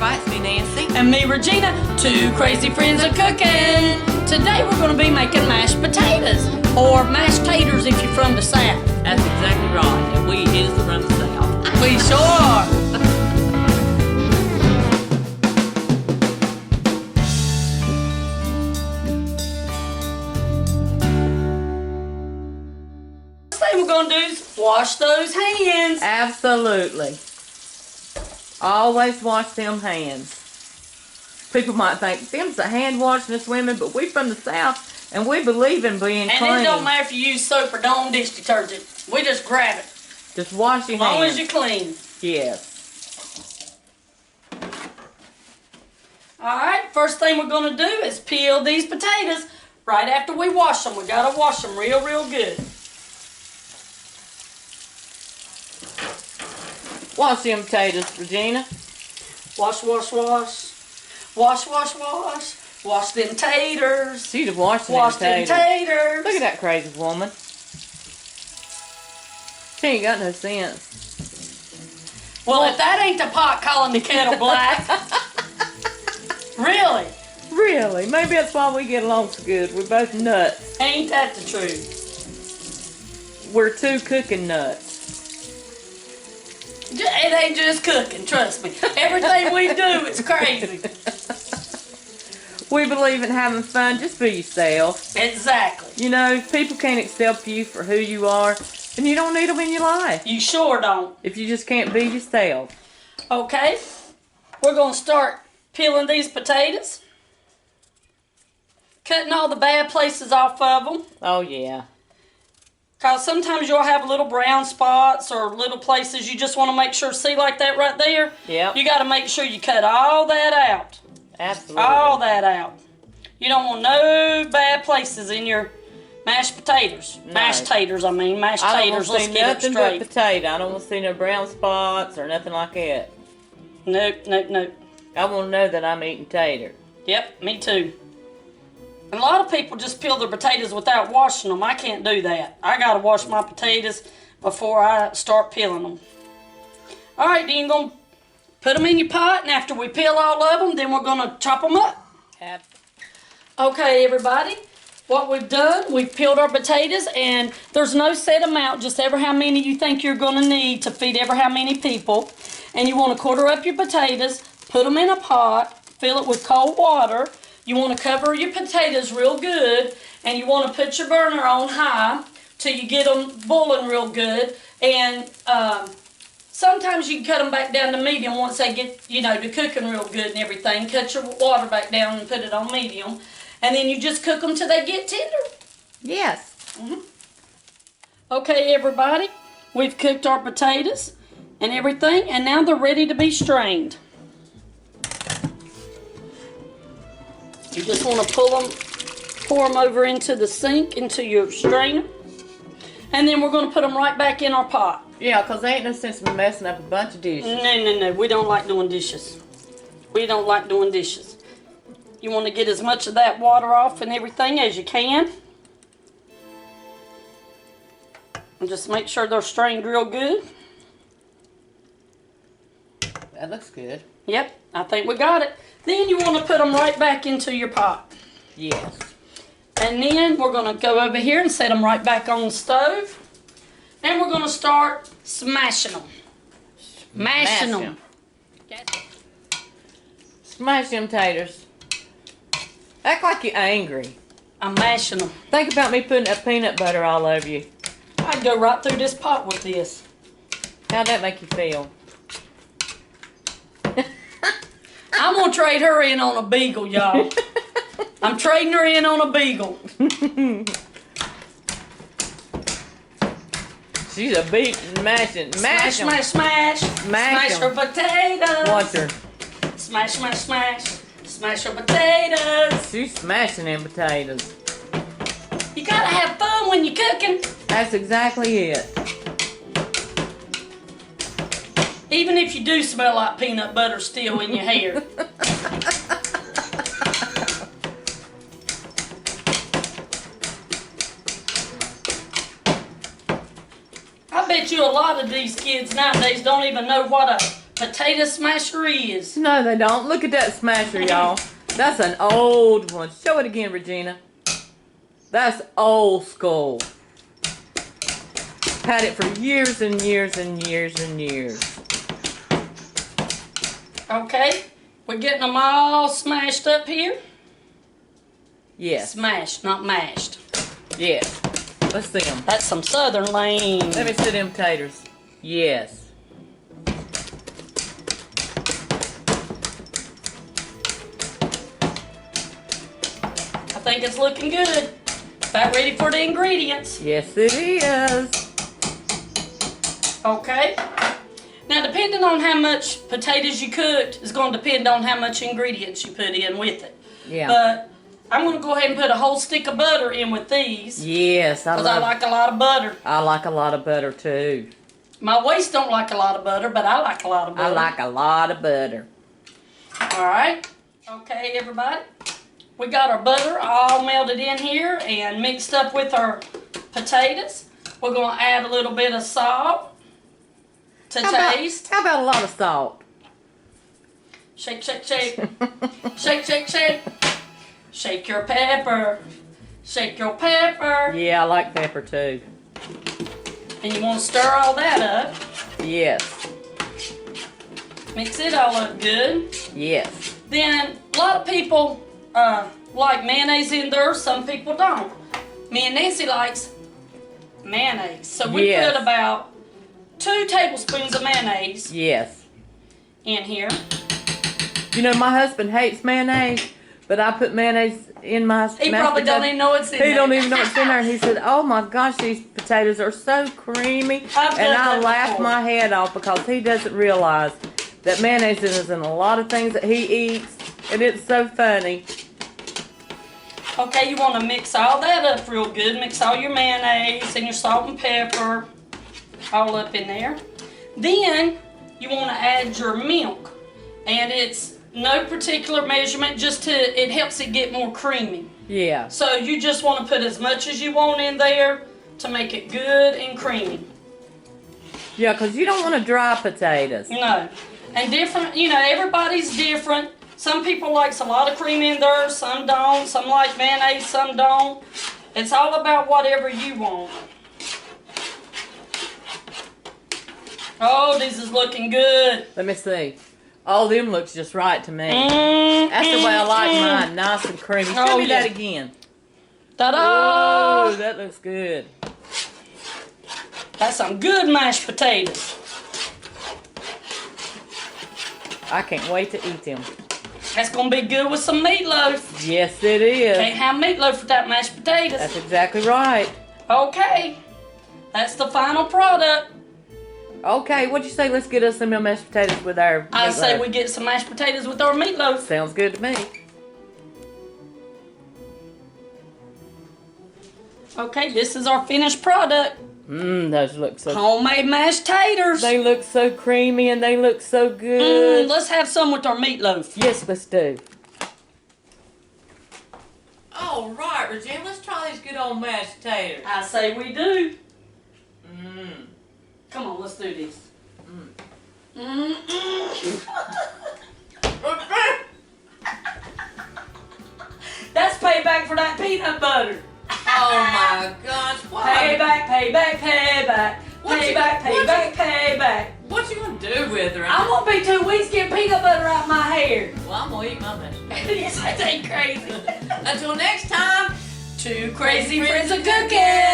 Hi, it's me, Nancy. And me, Regina, two crazy friends of cooking. Today we're going to be making mashed potatoes, or mashed taters if you're from the South. That's exactly right. And we is from the South. We sure are. First thing we're going to do is wash those hands. Absolutely. Always wash them hands. People might think, them's a hand washing us women, but we from the South, and we believe in being clean. And it don't matter if you use soap or Dawn dish detergent. We just grab it. Just wash your As long hands. as you're clean. Yes. Alright, first thing we're going to do is peel these potatoes right after we wash them. We got to wash them real good. Wash them potatoes, Regina. Wash, wash, wash. Wash, wash, wash. Wash them taters. She'd have washed them Wash them taters. taters. Look at that crazy woman. She ain't got no sense. Well, if that ain't the pot calling the kettle black. Really? Really? Maybe that's why we get along so good. We're both nuts. Ain't that the truth? We're two cooking nuts. It ain't just cooking, trust me. Everything we do is crazy. We believe in having fun. Just be yourself. Exactly. You know, people can't accept you for who you are, and you don't need them in your life You sure don't. if you just can't be yourself. Okay, we're going to start peeling these potatoes. Cutting all the bad places off of them. Oh, yeah. Because sometimes you'll have little brown spots or little places you just want to make sure, see like that right there? Yep. You got to make sure you cut all that out. Absolutely. All that out. You don't want no bad places in your mashed potatoes. No. Mashed taters, I mean. Mashed I don't want taters, to let's see get it nothing but straight. potato. I don't want to see no brown spots or nothing like that. Nope, nope, nope. I want to know that I'm eating tater. Yep, me too. And a lot of people just peel their potatoes without washing them. I can't do that. I gotta wash my potatoes before I start peeling them. Alright, then you're gonna put them in your pot, and after we peel all of them, then we're gonna chop them up. Okay, everybody, what we've done, we've peeled our potatoes, and there's no set amount, just ever how many you think you're gonna need to feed ever how many people. And you wanna quarter up your potatoes, put them in a pot, fill it with cold water. You want to cover your potatoes real good, and you want to put your burner on high till you get them boiling real good. And sometimes you can cut them back down to medium once they get, you know, to cooking real good and everything. Cut your water back down and put it on medium. And then you just cook them till they get tender. Yes. Okay, everybody, we've cooked our potatoes and everything, and now they're ready to be strained. You just want to pour them over into the sink, into your strainer. And then we're going to put them right back in our pot. Yeah, because there ain't no sense in messing up a bunch of dishes. No. We don't like doing dishes. We don't like doing dishes. You want to get as much of that water off and everything as you can. And just make sure they're strained real good. That looks good. Yep, I think we got it. Then you want to put them right back into your pot. Yes. And then we're going to go over here and set them right back on the stove. And we're going to start smashing them. Mashing them. Smash them taters. Act like you're angry. I'm mashing them. Think about me putting that peanut butter all over you. I'd go right through this pot with this. How'd that make you feel? I'm going to trade her in on a beagle, y'all. I'm trading her in on a beagle. She's a mashing. Smash, smash, smash. Smash her potatoes. Watch her. Smash, smash, smash. Smash her potatoes. She's smashing them potatoes. You got to have fun when you're cooking. That's exactly it. Even if you do smell like peanut butter still in your hair. I bet you a lot of these kids nowadays don't even know what a potato smasher is. No, they don't. Look at that smasher, y'all. That's an old one. Show it again, Regina. That's old school. Had it for years and years and years and years. Okay, we're getting them all smashed up here. Yes. Smashed, not mashed. Yes. Let's see them. That's some southern lane. Let me see them taters. Yes. I think it's looking good. About ready for the ingredients. Yes, it is. Okay. Now, depending on how much potatoes you cooked is going to depend on how much ingredients you put in with it. Yeah. But I'm going to go ahead and put a whole stick of butter in with these. Yes, Because I like a lot of butter. I like a lot of butter too. My waist don't like a lot of butter, but I like a lot of butter. I like a lot of butter. All right. Okay, everybody. We got our butter all melted in here and mixed up with our potatoes. We're going to add a little bit of salt to taste. How about a lot of salt? Shake, shake, shake. Shake, shake, shake. Shake your pepper. Shake your pepper. Yeah, I like pepper too. And you want to stir all that up. Yes. Mix it all up good. Yes. Then a lot of people like mayonnaise in there. Some people don't. Me and Nancy likes mayonnaise. So we Yes. put about 2 tablespoons of mayonnaise Yes. in here. You know, my husband hates mayonnaise, but I put mayonnaise in my He mashed probably don't potatoes. even know it's in there. He don't even know what's in there. He said, "Oh my gosh, these potatoes are so creamy," I've done and I that laughed before. my head off because he doesn't realize that mayonnaise is in a lot of things that he eats, and it's so funny. Okay, you want to mix all that up real good. Mix all your mayonnaise and your salt and pepper all up in there. Then you want to add your milk, and it's no particular measurement, just it helps it get more creamy. Yeah. So you just want to put as much as you want in there to make it good and creamy. Yeah, because you don't want to dry potatoes. No. And different, everybody's different. Some people likes a lot of cream in there, some don't. Some like mayonnaise, some don't. It's all about whatever you want. Oh, this is looking good. Let me see. All them looks just right to me. That's the way I like mine, nice and creamy. Show Oh, me that yeah. again. Ta-da! Oh, that looks good. That's some good mashed potatoes. I can't wait to eat them. That's gonna be good with some meatloaf. Yes, it is. Can't have meatloaf without mashed potatoes. That's exactly right. Okay, that's the final product. Okay, what'd you say? Let's get us some mashed potatoes with our I say meatloaf. we get some mashed potatoes with our meatloaf. Sounds good to me. Okay, this is our finished product. Those look so. Homemade mashed taters. They look so creamy and they look so good. Let's have some with our meatloaf. Yes, let's do. All right, Regina, let's try these good old mashed taters. I say we do. Mmm. Come on, let's do this. That's payback for that peanut butter. Oh my gosh, what? Payback, payback, payback. What you- Payback, what payback, payback. What you gonna do with her? I'm gonna be 2 weeks getting peanut butter out my hair. Well, I'm gonna eat my mashed potatoes. Yes, I ain't crazy. Until next time. 2 crazy friends of cooking.